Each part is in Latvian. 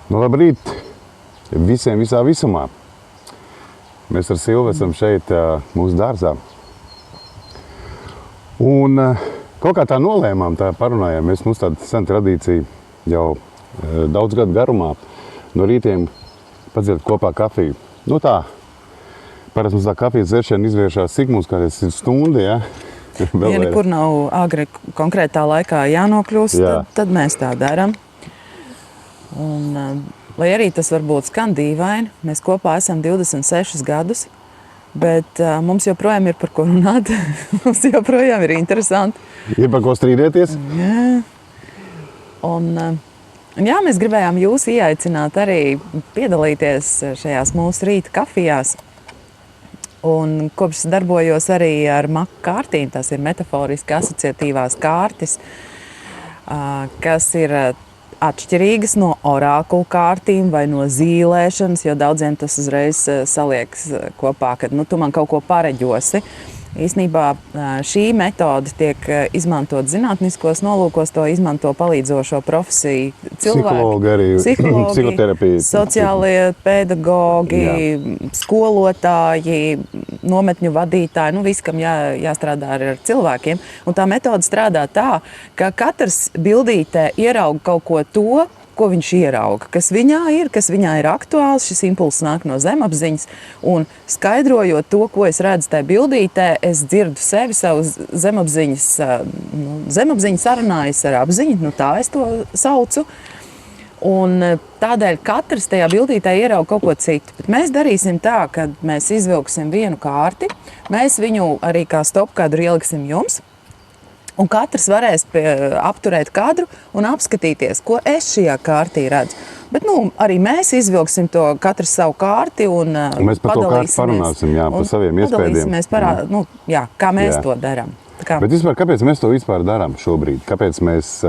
Nu, labrīt visiem visā visumā. Mēs ar Silvu esam šeit mūsu dārzā. Un kaut kā tā nolēmām, tā parunājām. Mums tāda sena tradīcija jau daudz gadu garumā no rītiem padzert kopā kafiju. Nu tā, parasti mums tā kafijas dzeršana izvēršās cik mums kādreiz stundu, ja? Ja nekur nav agri konkrētā laikā jānokļūst, tad mēs tā darām. Un, lai arī tas varbūt skan dīvaini, mēs kopā esam 26 gadus, bet mums joprojām ir par ko runāt. Mums joprojām ir interesanti. Ir par ko strīdēties? Jā. Un, jā, mēs gribējām jūs ieaicināt arī piedalīties šajās mūsu rīta kafijās. Un kopš es darbojos arī ar maku kārtīm, tās ir metaforiski asociatīvās kārtis, kas ir atšķirīgas no orākulu kārtīm vai no zīlēšanas, jo daudziem tas uzreiz saliekas kopā, kad tu man kaut ko pareģosi. Īsnībā šī metode tiek izmantot zinātniskos nolūkos, to izmanto palīdzošo profesiju cilvēki, psihologi, sociālie pedagogi, skolotāji, nometņu vadītāji, viss, kam jāstrādā ar cilvēkiem. Un tā metode strādā tā, ka katrs bildītē ierauga kaut ko to, ko viņš ierauga, kas viņā ir aktuāls, šis impulss nāk no zemapziņas, un skaidrojot to, ko es redzu tajā bildītē, es dzirdu sevi, savu zemapziņas, zemapziņa sarunājas ar apziņu, tā es to saucu, un tādēļ katrs tajā bildītē ierauga kaut ko citu. Bet mēs darīsim tā, ka mēs izvilksim vienu kārti, mēs viņu arī kā stopkadru ieliksim jums, un katrs varēs apturēt kadru un apskatīties, ko es šajā kārtī redzu. Bet arī mēs izvilksim to katru savu kārti un mēs par to kārti parunāsim, par saviem iespējām. Kā mēs to darām. Bet vispār, kāpēc mēs to vispār darām šobrīd? Kāpēc mēs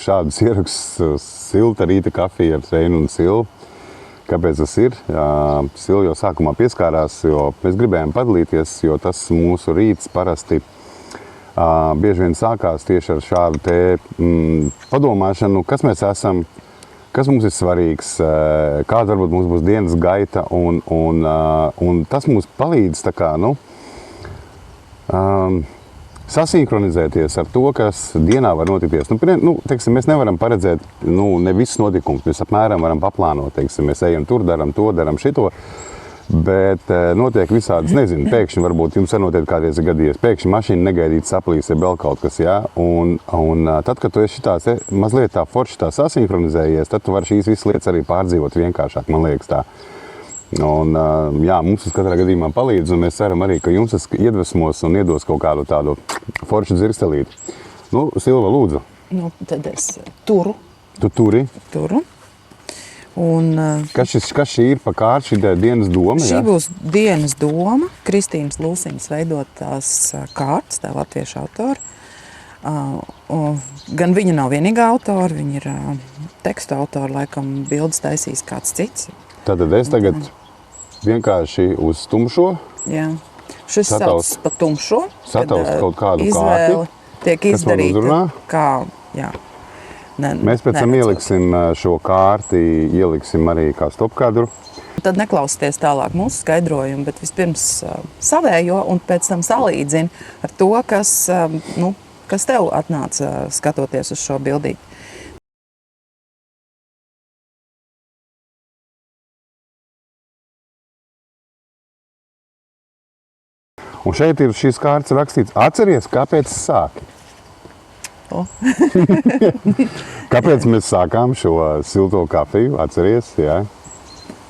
šādus ierakstus silta rīta kafija ar Reinu un Silvu? Kāpēc tas ir? Silva jau sākumā pieskārās, jo mēs gribējām padalīties, jo tas mūsu rīts parasti bieži vien sākās tieši ar šādu padomāšanu, kas mēs esam, kas mums ir svarīgs, kāda varbūt mums būs dienas gaita, un tas mums palīdz tā kā, sasinhronizēties ar to, kas dienā var notikties. Teiksim, mēs nevaram paredzēt ne visus notikumus, mēs apmēram varam paplānot, teiksim, mēs ejam tur, daram to, daram šito. Bet notiek visādas, nezinu, pēkšņi varbūt jums notiek kādreiz gadījies, pēkšņi mašīna negaidīt saplīs, ir vēl kaut kas, jā, un tad, kad tu esi šitās mazliet tā forši tā sasinhronizējies, tad tu vari šīs visas lietas arī pārdzīvot vienkāršāk, man liekas tā. Un jā, mums tas katrā gadījumā palīdz, un mēs ceram arī, ka jums tas iedvesmos un iedos kaut kādu tādu foršu dzirkstelīti. Silva, lūdzu. Tad es turu. Tu turi? Turu. Un, kas šī ir pa kārtu, šī dienas doma? Šī būs dienas doma, Kristīnas Lūsiņas veidotās kārtas, tā latviešu autora. Gan viņa nav vienīgā autora, viņa ir tekstu autora, laikam bildes taisīs kāds cits. Tātad es tagad vienkārši uz tumšo. Jā, šis sauc pa tumšo. Sataust kaut kādu izvēle kārti, tiek izdarīta kā, jā. Mēs pēc tam ieliksim šo kārti, ieliksim arī kā stopkadru. Tad neklausieties tālāk mūsu skaidrojumu, bet vispirms savējo un pēc tam salīdzini ar to, kas tev atnāca skatoties uz šo bildīti. Un šeit ir šīs kārtas rakstīts, atceries, kāpēc sāki? Kāpēc mēs sākām šo silto kafiju, atceries, jā?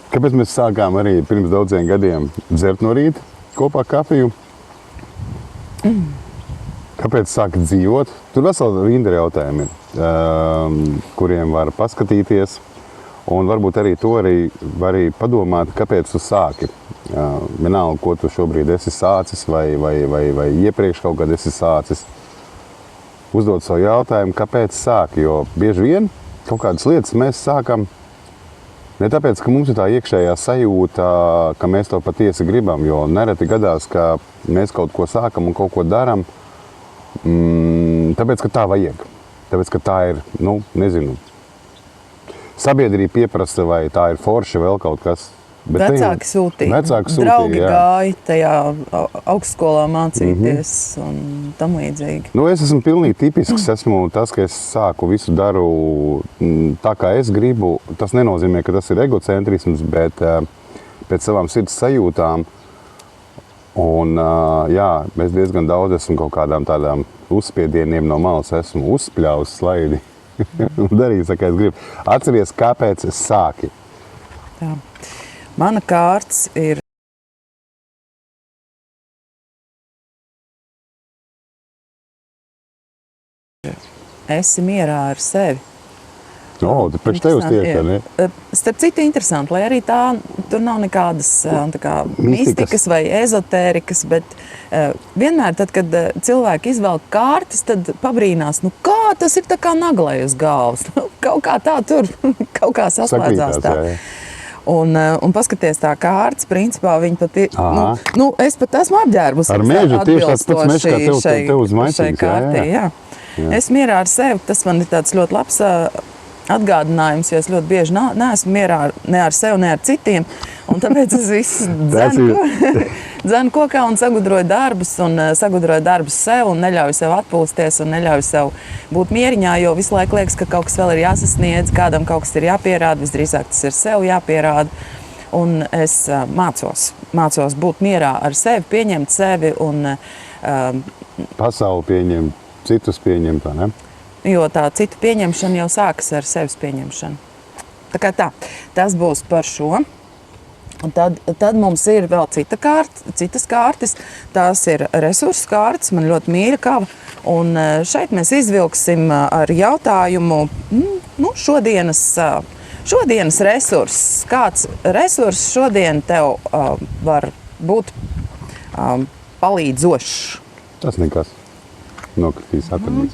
Kāpēc mēs sākām arī pirms daudziem gadiem dzert no rīta kopā kafiju? Kāpēc sāka dzīvot? Tur vesela rinda jautājumi ir, kuriem var paskatīties, un varbūt arī to var padomāt, kāpēc tu sāki. Vienalga, ko tu šobrīd esi sācis vai iepriekš kaut kad esi sācis. Uzdot savu jautājumu, kāpēc sāki, jo bieži vien kaut kādas lietas mēs sākam ne tāpēc, ka mums ir tā iekšējā sajūta, ka mēs to patiesi gribam, jo nereti gadās, ka mēs kaut ko sākam un kaut ko daram, tāpēc, ka tā vajag. Tāpēc, ka tā ir, nezinu, sabiedrība pieprasa, vai tā ir forša vēl kaut kas. Bet Vecāki sūtīja, draugi gāja tajā augstskolā mācīties un tam līdzīgi. Nu, es esmu pilnīgi tipisks. Esmu tas, ka es sāku visu daru tā, kā es gribu. Tas nenozīmē, ka tas ir egocentrisms, bet pēc savām sirds sajūtām. Un, jā, es diezgan daudz esmu kaut kādām tādām uzspiedieniem no malas esmu uzspļauts slaidi un darījis, kā es gribu. Atceries, kāpēc es sāki? Tā. Mana kārts ir esi mierā ar sevi. O, tad pēc tevis tieši, ne? Starp citu, interesanti, lai arī tā, tur nav nekādas mistikas vai ezotērikas, bet vienmēr tad, kad cilvēki izvelk kārtas, tad pabrīnās, nu kā tas ir tā kā naglai uz galvas. Kaut kā tā tur, kaut kā saslēdzās tā. Jā. Un paskaties tā kārtas, principā viņi pat ir, es pat esmu apģērbus. Ar mēžu tieši tāds pats mežs, kā tev uz maicīgas. Jā. Es mierā ar sevi, tas man ir tāds ļoti labs atgādinājums, jo es ļoti bieži neesmu mierā ne ar sevi, ne ar citiem. Un tāpēc es visu dzenu kokā un sagudroju darbus sev un neļauju sev atpūsties un neļauju sev būt mieriņā, jo visu laiku liekas, ka kaut kas vēl ir jāsasniedz, kādam kaut kas ir jāpierāda, visdrīzāk tas ir sev jāpierāda. Un es mācos būt mierā ar sevi, pieņemt sevi un pasauli pieņemt, citus pieņemt, vai ne? Jo tā citu pieņemšana jau sākas ar sevis pieņemšanu. Tā kā tā, tas būs par šo. Un tad mums ir vēl citas kārtas. Tās ir resursu kārtas, man ļoti mīļa kava. Un šeit mēs izvilksim ar jautājumu, šodienas resurss. Kāds resurss šodien tev var būt palīdzošs? Tas nekas. Nokritīs atradīs.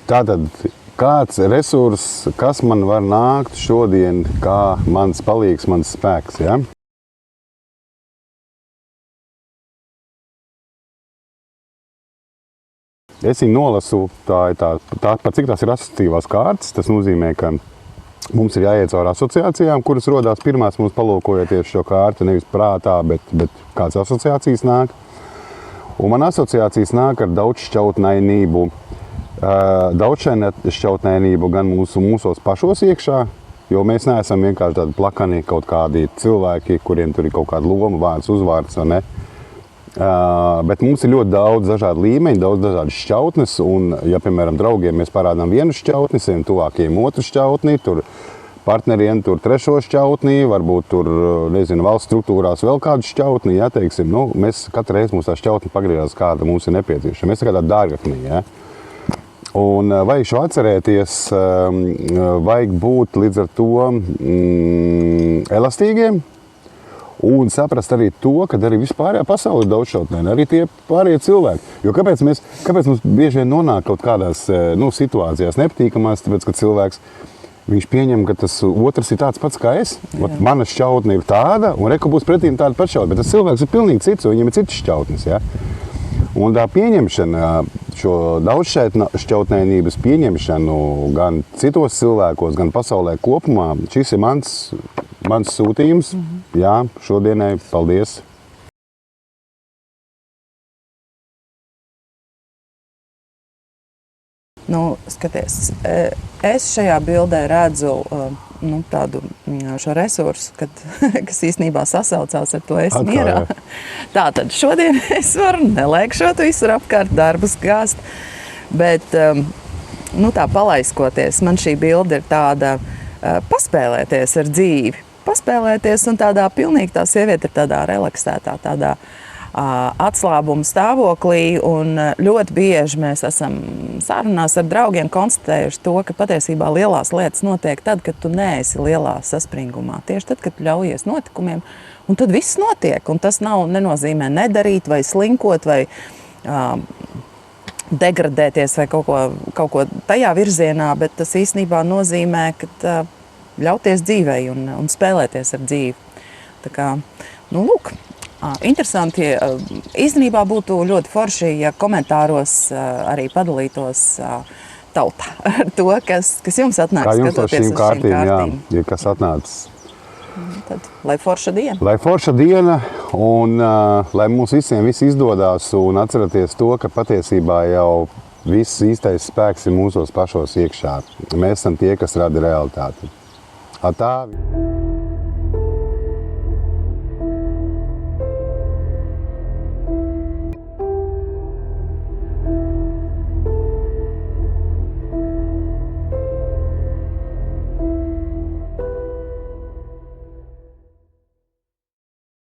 Tātad, kāds resurss, kas man var nākt šodien, kā mans palīgs, mans spēks, ja? Es viņu nolasu, cik tās ir asociatīvās kārtas, tas nozīmē, ka mums ir jāiet caur asociācijām, kuras rodās pirmās mums palūkojoties šo kārtu, nevis prātā, bet kādas asociācijas nāk. Un man asociācijas nāk ar daudzšķautnainību. Daudzšķautnainību gan mūsos pašos iekšā, jo mēs neesam vienkārši tādi plakani kaut kādi cilvēki, kuriem tur ir kaut kāda loma, vārds, uzvārds, vai ne? Bet mums ir ļoti daudz dažādu līmeņu, daudz dažādas šķautnes, un, ja, piemēram, draugiem mēs parādām vienu šķautni, saviem tuvākajiem otru šķautni, tur partneriem tur trešo šķautni, varbūt tur, nezinu, valsts struktūrās vēl kādu šķautni, ja, teiksim, mēs katru reizi mums tā šķautni pagriezās, kāda mums ir nepieciešama. Mēs tā kā tāda dārgaknī, ja. Un vajag šo atcerēties, vajag būt līdz ar to elastīgiem un saprast arī to, ka arī vispārējā pasaule ir daudzšķautnēna, arī tie pārējie cilvēki. Jo kāpēc mums bieži vien nonāk kaut kādās situācijās nepatīkamās, tāpēc, ka cilvēks viņš pieņem, ka tas otrs ir tāds pats kā es. Mana šķautne ir tāda, un reka būs pretīm tāda pat šķautne, bet tas cilvēks ir pilnīgi cits, un viņam ir citas šķautnes, ja? Un tā pieņemšana, šo daudzšķautnainības pieņemšanu gan citos cilvēkos, gan pasaulē kopumā, šis ir mans sūtījums. Jā, šodienai paldies! Skaties, es šajā bildē redzu tādu šo resursu, kas īstenībā sasaucās ar to es mierā. Tātad šodien es varu neliekšot visur apkārt darbus gāzt, bet tā palaiskoties, man šī bilde ir tāda paspēlēties ar dzīvi. Paspēlēties un tādā pilnīgi tā sieviete ir tādā relaksētā, tādā atslābuma stāvoklī, un ļoti bieži mēs esam sarunās ar draugiem konstatējuši to, ka patiesībā lielās lietas notiek tad, kad tu neesi lielā saspringumā. Tieši tad, kad tu ļaujies notikumiem, un tad viss notiek, un tas nenozīmē nedarīt vai slinkot vai degradēties vai kaut ko tajā virzienā, bet tas īstenībā nozīmē, ka ļauties dzīvei un spēlēties ar dzīvi. Tā kā, lūk. Interesanti, īstenībā būtu ļoti forši, ja komentāros arī padalītos tauta ar to, kas jums atnāk Kā jums ar skatoties šīm kārtīm, jā, ir kas atnācis? Tad, lai forša diena. Lai forša diena un lai mums visiem viss izdodas un atcerieties to, ka patiesībā jau viss īstais spēks ir mūsos pašos iekšā. Mēs esam tie, kas rada realitāti. Atā!